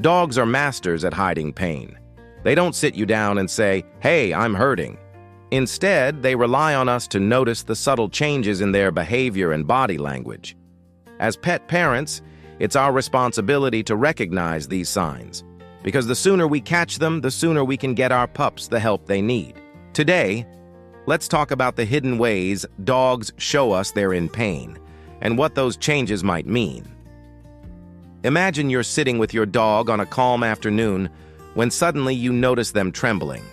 Dogs are masters at hiding pain. They don't sit you down and say, "Hey, I'm hurting." Instead, they rely on us to notice the subtle changes in their behavior and body language. As pet parents, it's our responsibility to recognize these signs, because the sooner we catch them, the sooner we can get our pups the help they need. Today, let's talk about the hidden ways dogs show us they're in pain and what those changes might mean. Imagine you're sitting with your dog on a calm afternoon when suddenly you notice them trembling.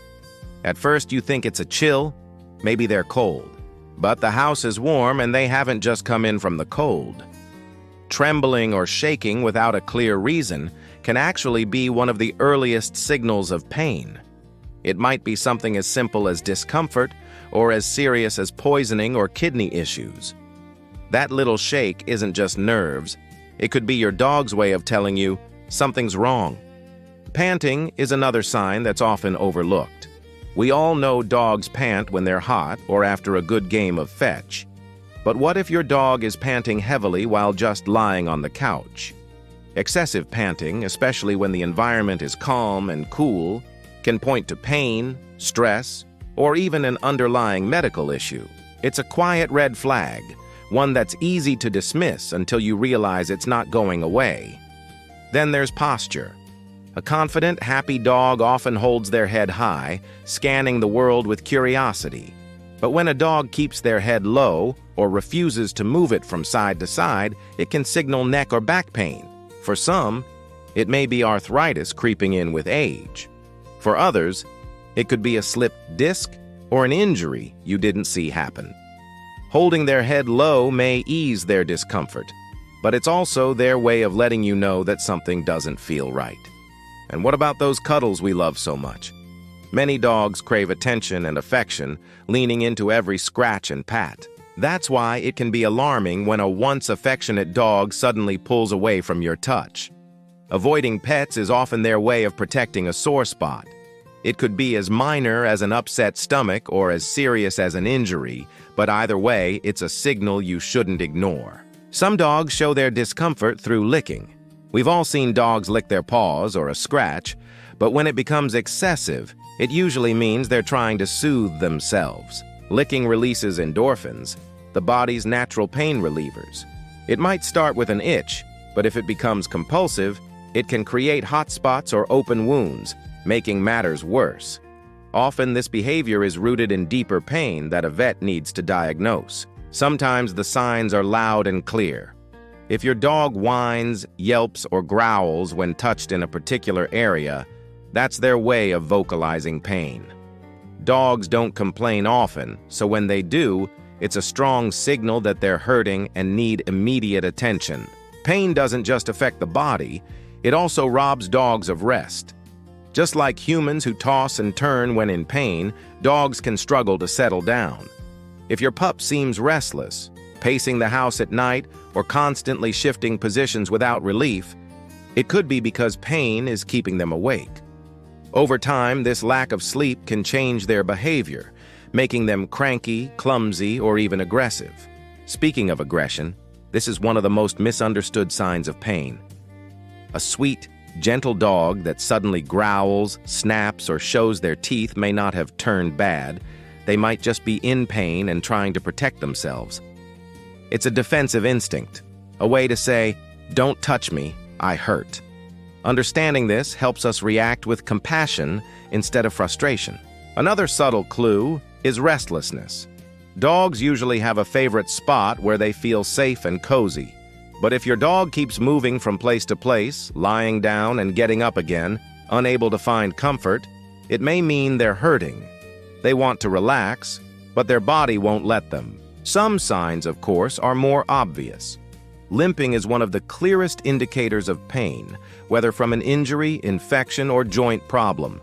At first, you think it's a chill, maybe they're cold. But the house is warm and they haven't just come in from the cold. Trembling or shaking without a clear reason can actually be one of the earliest signals of pain. It might be something as simple as discomfort or as serious as poisoning or kidney issues. That little shake isn't just nerves. It could be your dog's way of telling you something's wrong. Panting is another sign that's often overlooked. We all know dogs pant when they're hot or after a good game of fetch. But what if your dog is panting heavily while just lying on the couch? Excessive panting, especially when the environment is calm and cool, can point to pain, stress, or even an underlying medical issue. It's a quiet red flag, one that's easy to dismiss until you realize it's not going away. Then there's posture. A confident, happy dog often holds their head high, scanning the world with curiosity. But when a dog keeps their head low or refuses to move it from side to side, it can signal neck or back pain. For some, it may be arthritis creeping in with age. For others, it could be a slipped disc or an injury you didn't see happen. Holding their head low may ease their discomfort, but it's also their way of letting you know that something doesn't feel right. And what about those cuddles we love so much? Many dogs crave attention and affection, leaning into every scratch and pat. That's why it can be alarming when a once affectionate dog suddenly pulls away from your touch. Avoiding pets is often their way of protecting a sore spot. It could be as minor as an upset stomach or as serious as an injury, but either way, it's a signal you shouldn't ignore. Some dogs show their discomfort through licking. We've all seen dogs lick their paws or a scratch, but when it becomes excessive, it usually means they're trying to soothe themselves. Licking releases endorphins, the body's natural pain relievers. It might start with an itch, but if it becomes compulsive, it can create hot spots or open wounds, making matters worse. Often this behavior is rooted in deeper pain that a vet needs to diagnose. Sometimes the signs are loud and clear. If your dog whines, yelps, or growls when touched in a particular area, that's their way of vocalizing pain. Dogs don't complain often, so when they do, it's a strong signal that they're hurting and need immediate attention. Pain doesn't just affect the body, it also robs dogs of rest. Just like humans who toss and turn when in pain, dogs can struggle to settle down. If your pup seems restless, pacing the house at night, or constantly shifting positions without relief, it could be because pain is keeping them awake. Over time, this lack of sleep can change their behavior, making them cranky, clumsy, or even aggressive. Speaking of aggression, this is one of the most misunderstood signs of pain. A sweet, gentle dog that suddenly growls, snaps, or shows their teeth may not have turned bad. They might just be in pain and trying to protect themselves. It's a defensive instinct, a way to say, "Don't touch me, I hurt." Understanding this helps us react with compassion instead of frustration. Another subtle clue is restlessness. Dogs usually have a favorite spot where they feel safe and cozy. But if your dog keeps moving from place to place, lying down and getting up again, unable to find comfort, it may mean they're hurting. They want to relax, but their body won't let them. Some signs, of course, are more obvious. Limping is one of the clearest indicators of pain, whether from an injury, infection, or joint problem.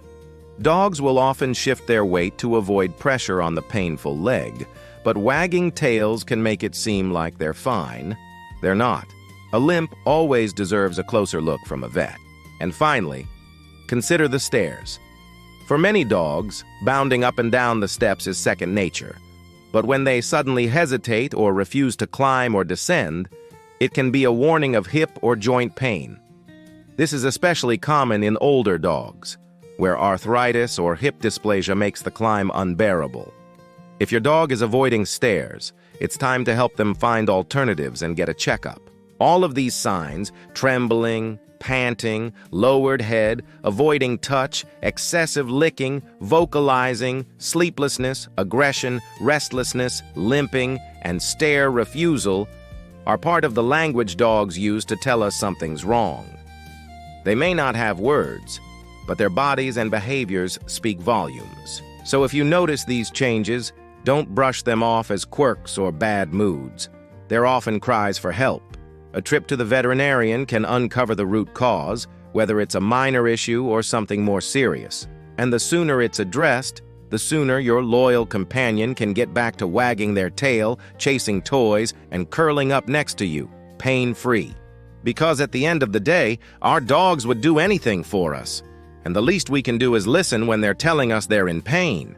Dogs will often shift their weight to avoid pressure on the painful leg, but wagging tails can make it seem like they're fine. They're not. A limp always deserves a closer look from a vet. And finally, consider the stairs. For many dogs, bounding up and down the steps is second nature. But when they suddenly hesitate or refuse to climb or descend, it can be a warning of hip or joint pain. This is especially common in older dogs, where arthritis or hip dysplasia makes the climb unbearable. If your dog is avoiding stairs, it's time to help them find alternatives and get a checkup. All of these signs, trembling, panting, lowered head, avoiding touch, excessive licking, vocalizing, sleeplessness, aggression, restlessness, limping, and stare refusal, are part of the language dogs use to tell us something's wrong. They may not have words, but their bodies and behaviors speak volumes. So if you notice these changes, don't brush them off as quirks or bad moods. They're often cries for help. A trip to the veterinarian can uncover the root cause, whether it's a minor issue or something more serious. And the sooner it's addressed, the sooner your loyal companion can get back to wagging their tail, chasing toys, and curling up next to you, pain-free. Because at the end of the day, our dogs would do anything for us, and the least we can do is listen when they're telling us they're in pain.